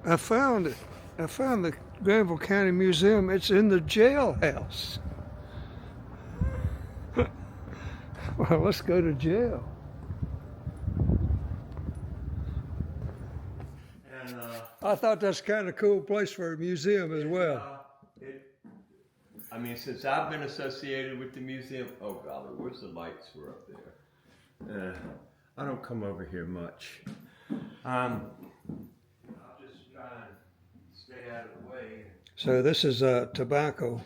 I found it. I found the Granville County Museum. It's in the jailhouse. Well, let's go to jail. And I thought that's kind of a cool place for a museum as well. I mean, since I've been associated with the museum, oh golly, where's the lights were up there? I don't come over here much. I'll just try and stay out of the way. So this is tobacco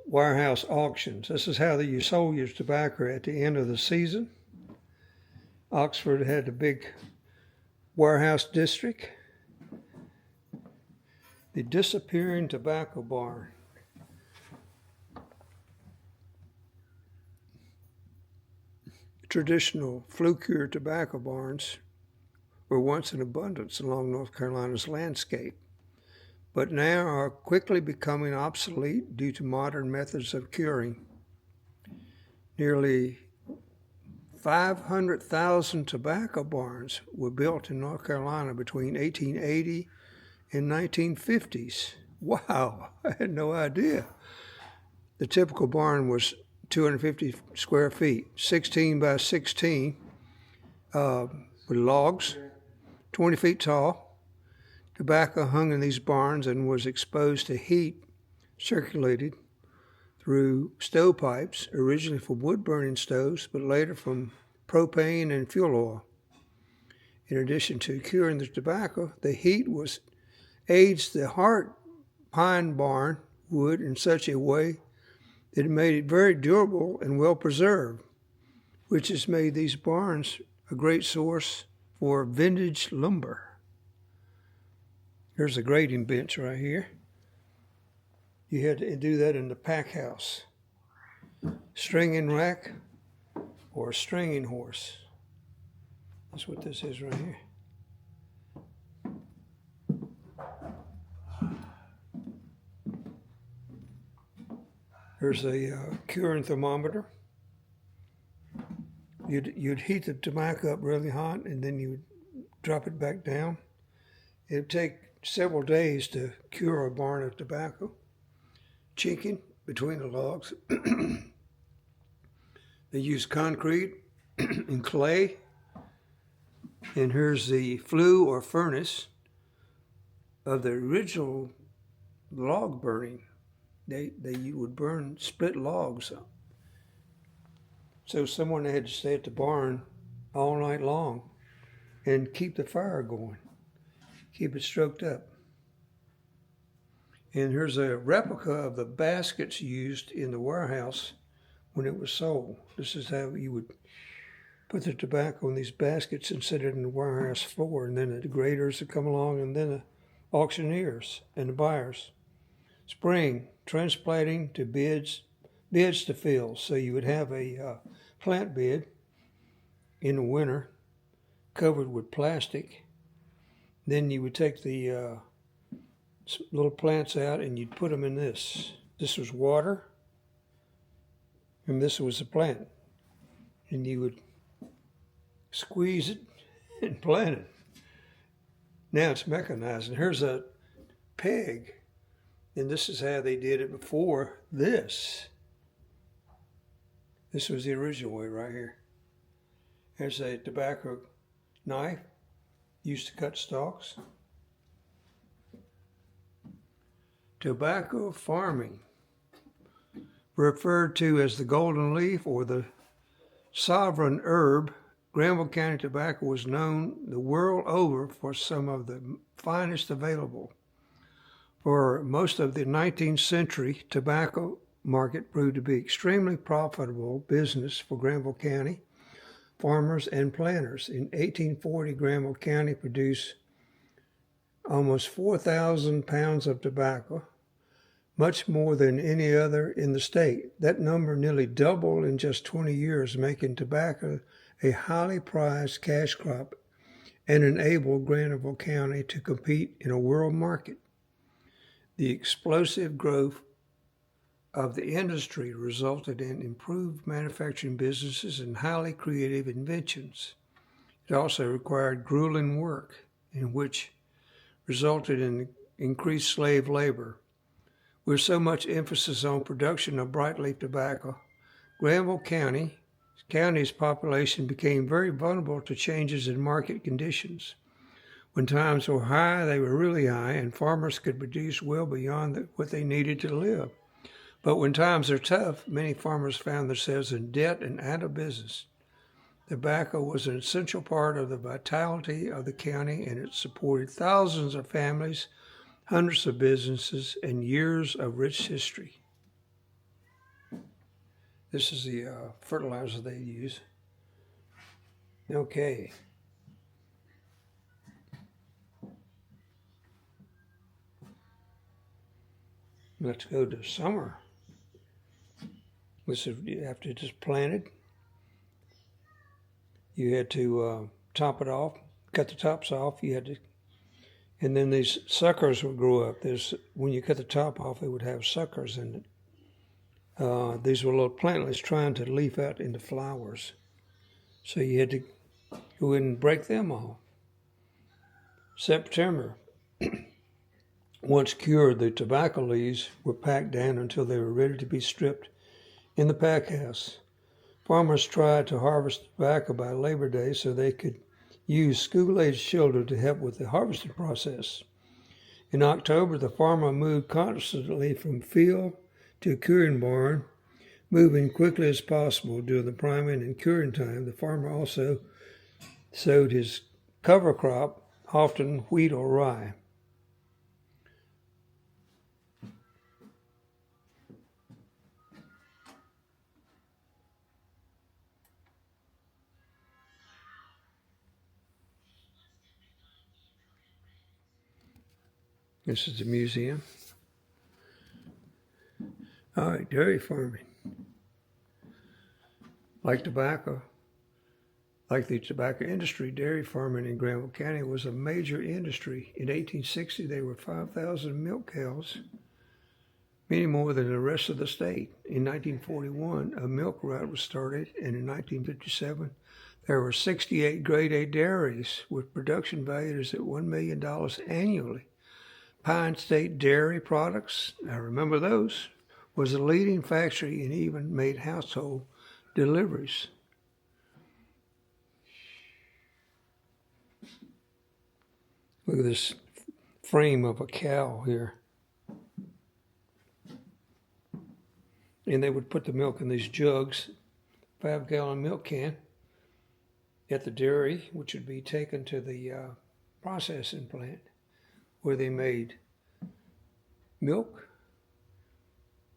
warehouse auctions. This is how you sold your tobacco at the end of the season. Oxford had a big warehouse district. The disappearing tobacco barn. Traditional flue-cured tobacco barns were once in abundance along North Carolina's landscape, but now are quickly becoming obsolete due to modern methods of curing. Nearly 500,000 tobacco barns were built in North Carolina between 1880 and 1950s. Wow, I had no idea. The typical barn was 250 square feet, 16 by 16, with logs, 20 feet tall. Tobacco hung in these barns and was exposed to heat circulated through stovepipes, originally from wood-burning stoves, but later from propane and fuel oil. In addition to curing the tobacco, the heat aged the hard pine barn wood in such a way that it made it very durable and well preserved, which has made these barns a great source for vintage lumber. Here's a grading bench right here. You had to do that in the pack house. Stringing rack or a stringing horse. That's what this is right here. There's a curing thermometer. You'd heat the tobacco up really hot and then you would drop it back down. It would take several days to cure a barn of tobacco. Chinking between the logs. They use concrete and clay. And here's the flue or furnace of the original log burning. You would burn split logs. So someone had to stay at the barn all night long and keep the fire going, keep it stoked up. And here's a replica of the baskets used in the warehouse when it was sold. This is how you would put the tobacco in these baskets and set it in the warehouse floor, and then the graders would come along, and then the auctioneers and the buyers. Spring, transplanting to beds to fill. So you would have a plant bed in the winter covered with plastic. Then you would take the little plants out and you'd put them in this. This was water and this was the plant. And you would squeeze it and plant it. Now it's mechanized. And here's a peg. And this is how they did it before this. This was the original way right here. There's a tobacco knife used to cut stalks. Tobacco farming, referred to as the golden leaf or the sovereign herb, Granville County tobacco was known the world over for some of the finest available. For most of the 19th century, tobacco market proved to be extremely profitable business for Granville County farmers and planters. In 1840, Granville County produced almost 4,000 pounds of tobacco, much more than any other in the state. That number nearly doubled in just 20 years, making tobacco a highly prized cash crop and enabled Granville County to compete in a world market. The explosive growth of the industry resulted in improved manufacturing businesses and highly creative inventions. It also required grueling work, in which resulted in increased slave labor. With so much emphasis on production of broadleaf tobacco, Granville County's population became very vulnerable to changes in market conditions. When times were high, they were really high, and farmers could produce well beyond what they needed to live. But when times are tough, many farmers found themselves in debt and out of business. Tobacco was an essential part of the vitality of the county, and it supported thousands of families, hundreds of businesses, and years of rich history. This is the fertilizer they use. Okay. Let's go to summer. This is after it is planted. You had to top it off, cut the tops off. You had to, and then these suckers would grow up. When you cut the top off, they would have suckers in it. These were little plantlets trying to leaf out into flowers. So you had to go in and break them off. September. Once cured, the tobacco leaves were packed down until they were ready to be stripped in the pack house. Farmers tried to harvest tobacco by Labor Day so they could use school-aged children to help with the harvesting process. In October, the farmer moved constantly from field to a curing barn, moving quickly as possible during the priming and curing time. The farmer also sowed his cover crop, often wheat or rye. This is the museum. All right, dairy farming. Like tobacco, like the tobacco industry, dairy farming in Granville County was a major industry. In 1860, there were 5,000 milk cows, many more than the rest of the state. In 1941, a milk route was started, and in 1957, there were 68 grade A dairies with production values at $1 million annually. Pine State Dairy Products, I remember those, was a leading factory and even made household deliveries. Look at this frame of a cow here. And they would put the milk in these jugs, 5-gallon milk can, at the dairy, which would be taken to the processing plant, where they made milk.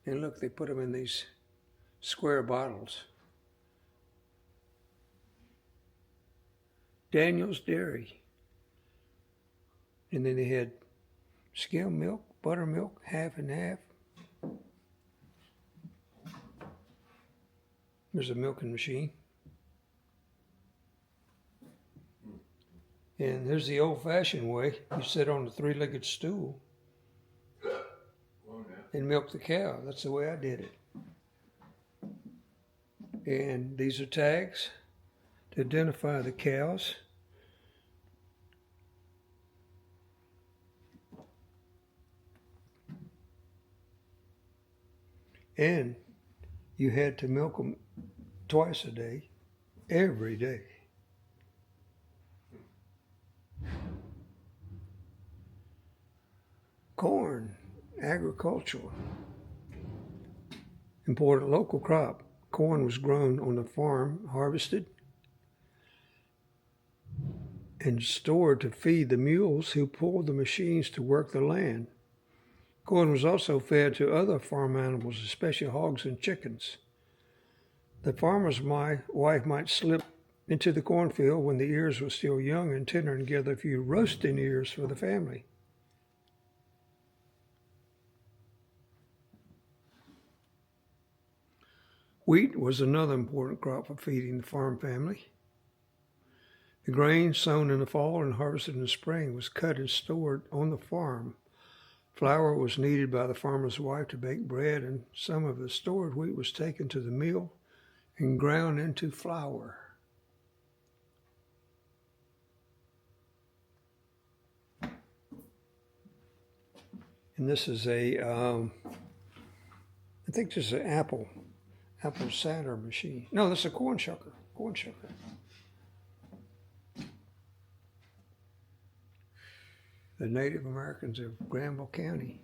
And look, they put them in these square bottles. Daniel's Dairy. And then they had skim milk, buttermilk, half and half. There's a milking machine. And there's the old-fashioned way. You sit on a 3-legged stool and milk the cow. That's the way I did it. And these are tags to identify the cows. And you had to milk them twice a day, every day. Corn, agricultural. Important local crop. Corn was grown on the farm, harvested, and stored to feed the mules who pulled the machines to work the land. Corn was also fed to other farm animals, especially hogs and chickens. The farmer's wife might slip into the cornfield when the ears were still young and tender and gather a few roasting ears for the family. Wheat was another important crop for feeding the farm family. The grain sown in the fall and harvested in the spring was cut and stored on the farm Flour was needed by the farmer's wife to bake bread, and some of the stored wheat was taken to the mill and ground into flour. And this is a, I think this is an apple cider machine. No, this is a corn shucker. The Native Americans of Granville County.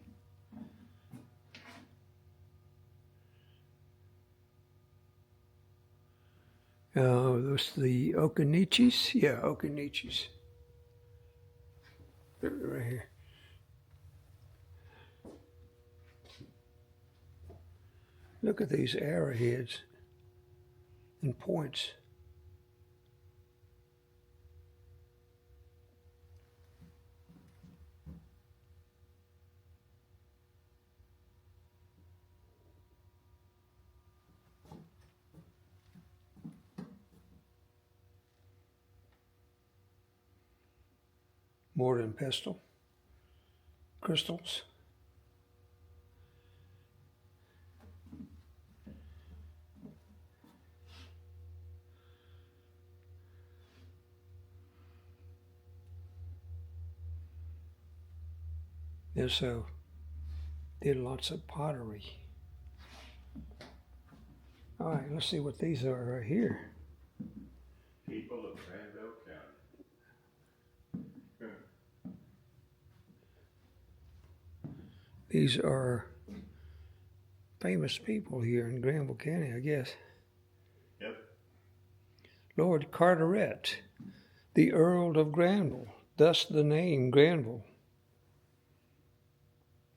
Those the Occaneechees? Yeah, Occaneechees. They're right here. Look at these arrowheads and points. Mortar and pestle, crystals. And so did lots of pottery. All right, let's see what these are right here. People of Granville County. These are famous people here in Granville County, I guess. Yep. Lord Carteret, the Earl of Granville, thus the name Granville.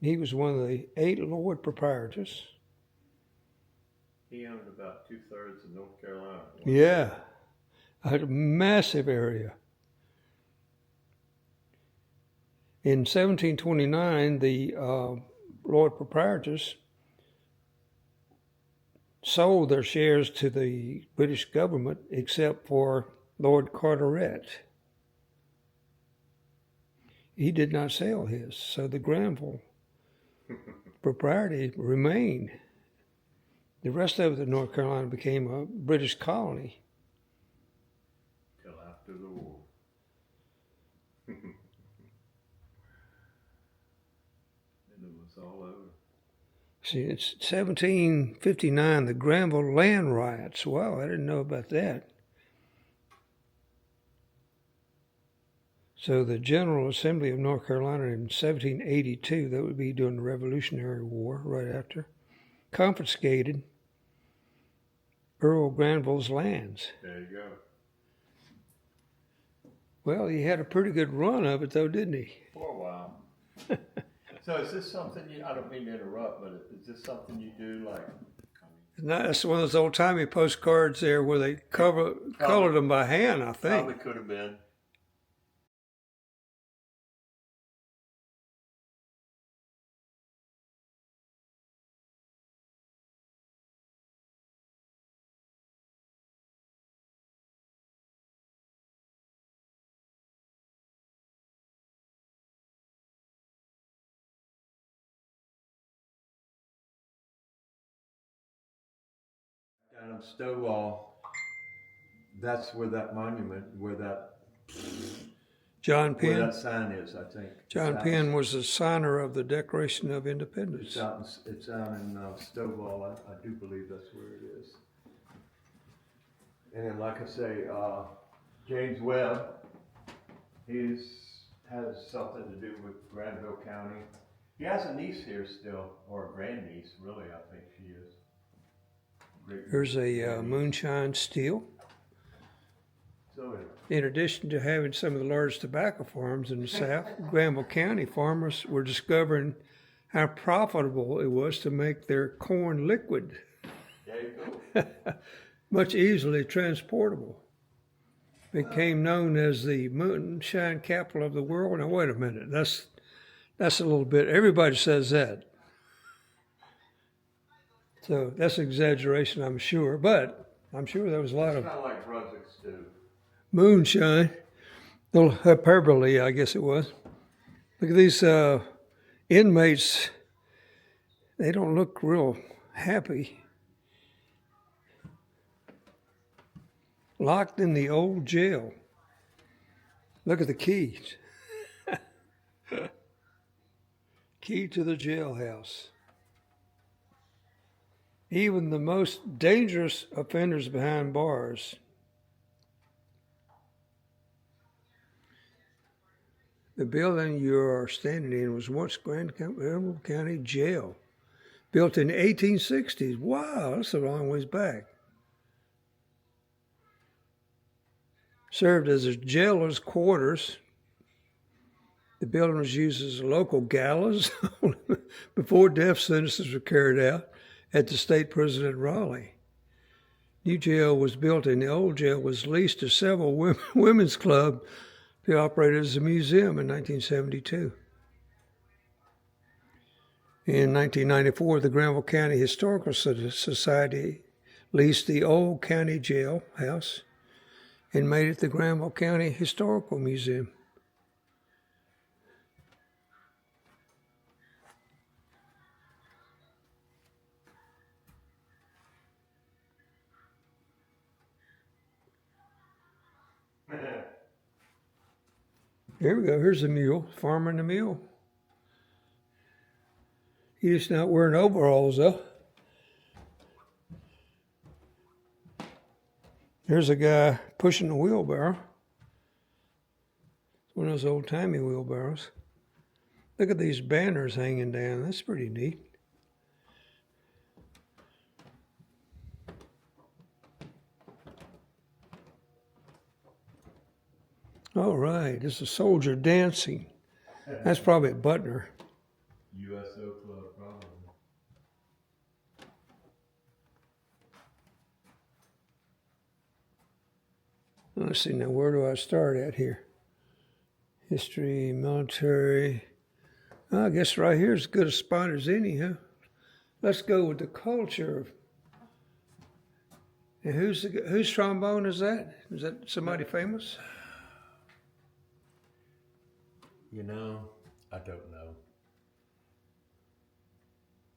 He was one of the 8 Lord Proprietors. He owned about 2/3 of North Carolina. Yeah, a massive area. In 1729, the Lord Proprietors sold their shares to the British government, except for Lord Carteret. He did not sell his, so the Granville propriety remained. The rest of it, North Carolina, became a British colony. Till after the war. And it was all over. See, it's 1759, the Granville land riots. Wow, I didn't know about that. So the General Assembly of North Carolina in 1782, that would be during the Revolutionary War, right after, confiscated Earl Granville's lands. There you go. Well, he had a pretty good run of it, though, didn't he? For a while. So is this something I don't mean to interrupt, but is this something you do like? That's one of those old-timey postcards there where they colored them by hand, I think. Probably could have been. Down in Stovall, that's where that monument, where that sign is, I think. John Penn was the signer of the Declaration of Independence. It's out in Stovall. I do believe that's where it is. And then, like I say, James Webb, has something to do with Granville County. He has a niece here still, or a grandniece, really, I think she is. There's a moonshine still. So in addition to having some of the largest tobacco farms in the South, Granville County farmers were discovering how profitable it was to make their corn liquid. There you go. Much easily transportable. Became known as the moonshine capital of the world. Now wait a minute, that's a little bit, everybody says that. So that's an exaggeration, I'm sure, but I'm sure there was a lot of kind of like Brunswick stew. Moonshine, a little hyperbole, I guess it was. Look at these inmates, they don't look real happy. Locked in the old jail. Look at the keys. Key to the jailhouse. Even the most dangerous offenders behind bars. The building you are standing in was once Granville County Jail, built in the 1860s. Wow, that's a long ways back. Served as a jailer's quarters. The building was used as a local gallows before death sentences were carried out at the state prison at Raleigh. New jail was built and the old jail was leased to several women's clubs to operate as a museum in 1972. In 1994, the Granville County Historical Society leased the old county jail house and made it the Granville County Historical Museum. Here we go. Here's the mule, farming the mule. He's not wearing overalls, though. There's a guy pushing a wheelbarrow. It's one of those old-timey wheelbarrows. Look at these banners hanging down. That's pretty neat. All right, this is a soldier dancing. That's probably at Butner. USO Club, probably. Let's see, now where do I start at here? History, military. I guess right here is as good a spot as any, huh? Let's go with the culture. And whose trombone is that? Is that somebody famous? You know, I don't know.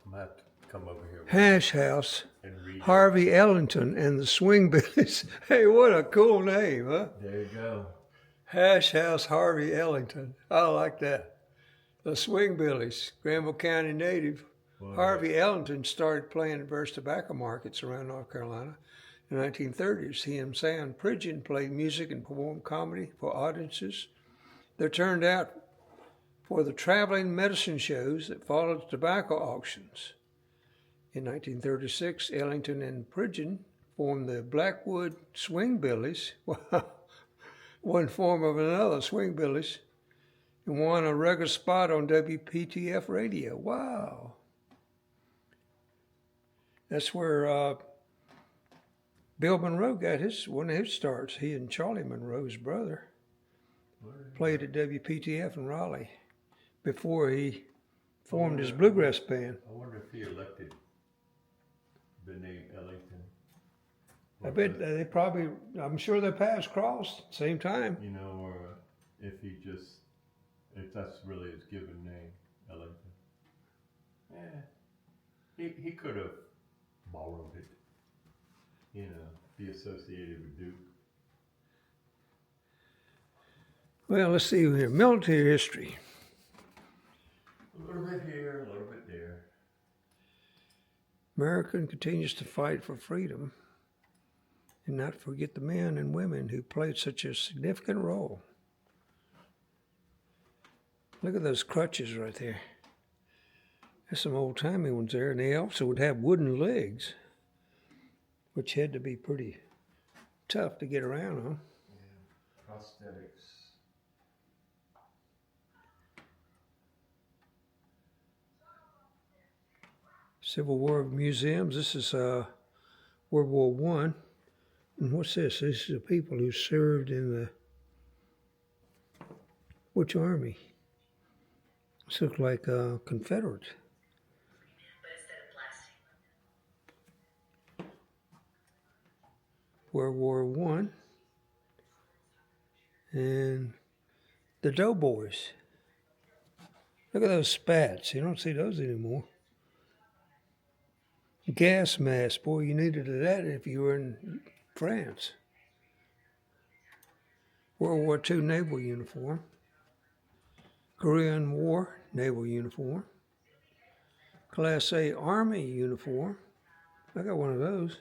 I'm going to have to come over here Hash House, and read Harvey Ellington and the Swing Billies. Hey, what a cool name, huh? There you go. Hash House, Harvey Ellington. I like that. The Swing Billies, Granville County native. Well, Harvey Ellington started playing at various tobacco markets around North Carolina in the 1930s. He and Sam Pridgeon played music and performed comedy for audiences. They turned out for the traveling medicine shows that followed tobacco auctions. In 1936, Ellington and Pridgeon formed the Blackwood Swing Billies, one form of another, Swing Billies, and won a regular spot on WPTF radio. Wow. That's where Bill Monroe got one of his starts. He and Charlie Monroe, his brother, played at WPTF in Raleigh before he formed his bluegrass band. I wonder if he elected the name Ellington. I bet they probably, I'm sure their paths crossed at the same time. You know, or if that's really his given name, Ellington. Yeah. He could have borrowed it. You know, be associated with Duke. Well, let's see here. Military history. A little bit here, a little bit there. America continues to fight for freedom and not forget the men and women who played such a significant role. Look at those crutches right there. There's some old-timey ones there, and they also would have wooden legs, which had to be pretty tough to get around on. Yeah, prosthetics. Civil War museums. This is World War I. And what's this? This is the people who served in which army? This looks like Confederate. World War I. And the Doughboys. Look at those spats. You don't see those anymore. Gas mask. Boy, you needed that if you were in France. World War II naval uniform. Korean War naval uniform. Class A Army uniform. I got one of those.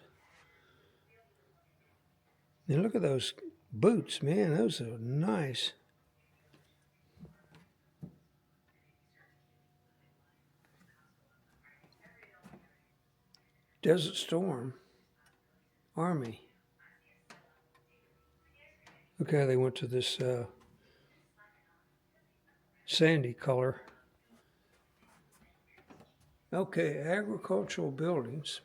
And look at those boots, man. Those are nice. Desert Storm Army. Look how they went to this sandy color. Okay, agricultural buildings.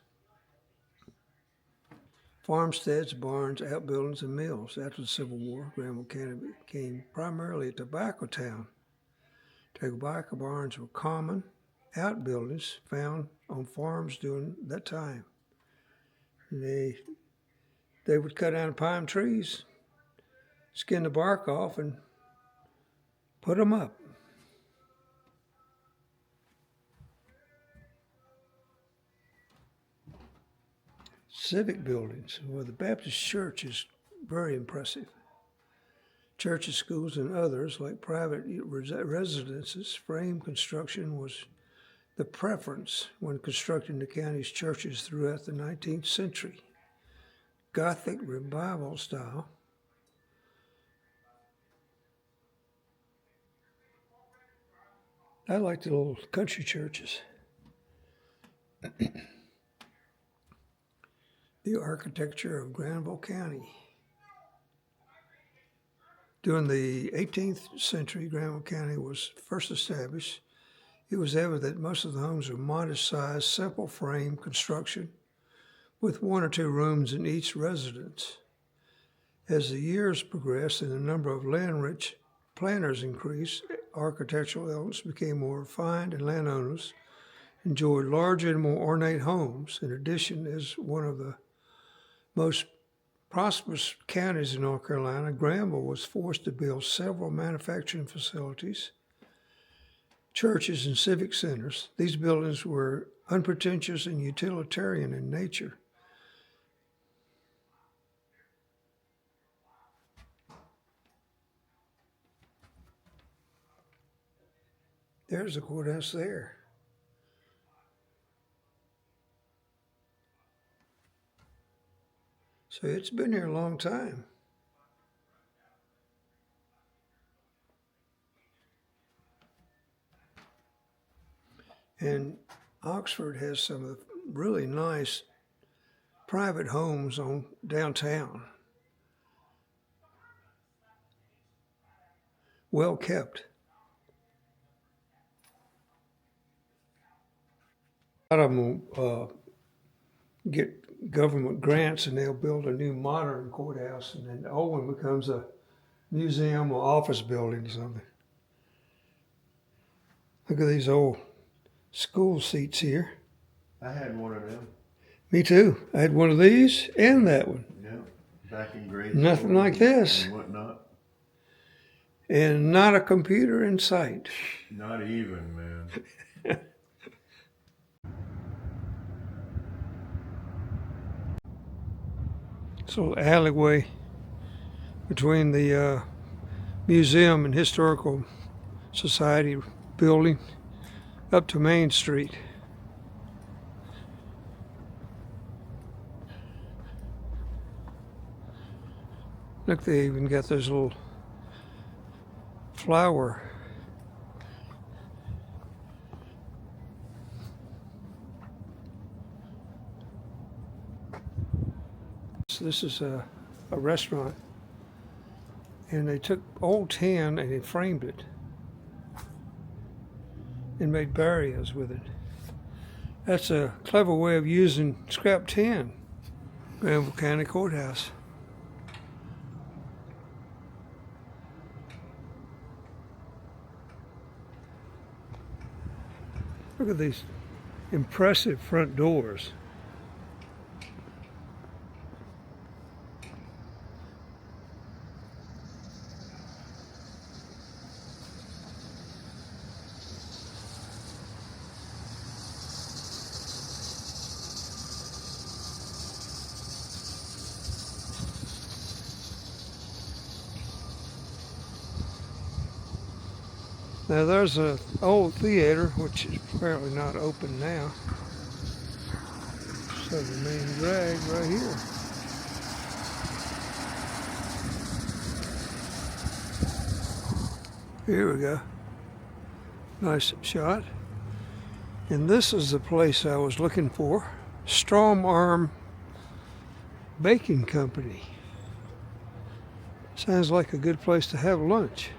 Farmsteads, barns, outbuildings, and mills. After the Civil War, Granville County became primarily a tobacco town. Tobacco barns were common outbuildings found on farms during that time. They would cut down pine trees, skin the bark off, and put them up. Civic buildings. Well, the Baptist church is very impressive. Churches, schools, and others, like private residences, frame construction was the preference when constructing the county's churches throughout the 19th century. Gothic revival style. I like the little country churches. The architecture of Granville County. During the 18th century, Granville County was first established. It was evident that most of the homes were modest-sized, simple frame construction with one or two rooms in each residence. As the years progressed and the number of land-rich planters increased, architectural elements became more refined, and landowners enjoyed larger and more ornate homes. In addition, as one of the most prosperous counties in North Carolina, Granville was forced to build several manufacturing facilities, churches, and civic centers. These buildings were unpretentious and utilitarian in nature. There's the courthouse there. So it's been here a long time. And Oxford has some of the really nice private homes on downtown. Well kept. A lot of them will get government grants and they'll build a new modern courthouse, and then the old one becomes a museum or office building or something. Look at these old school seats here. I had one of them. Me too. I had one of these and that one. Yeah, back in grade Nothing school like this. and whatnot. And not a computer in sight. Not even, man. This little alleyway between the Museum and Historical Society building up to Main Street. Look, they even got those little flower. So this is a restaurant, and they took old tin and they framed it and made barriers with it. That's a clever way of using scrap tin. Granville County Courthouse. Look at these impressive front doors. Now there's an old theater, which is apparently not open now. So the main drag right here. Here we go. Nice shot. And this is the place I was looking for. Strom Arm Baking Company. Sounds like a good place to have lunch.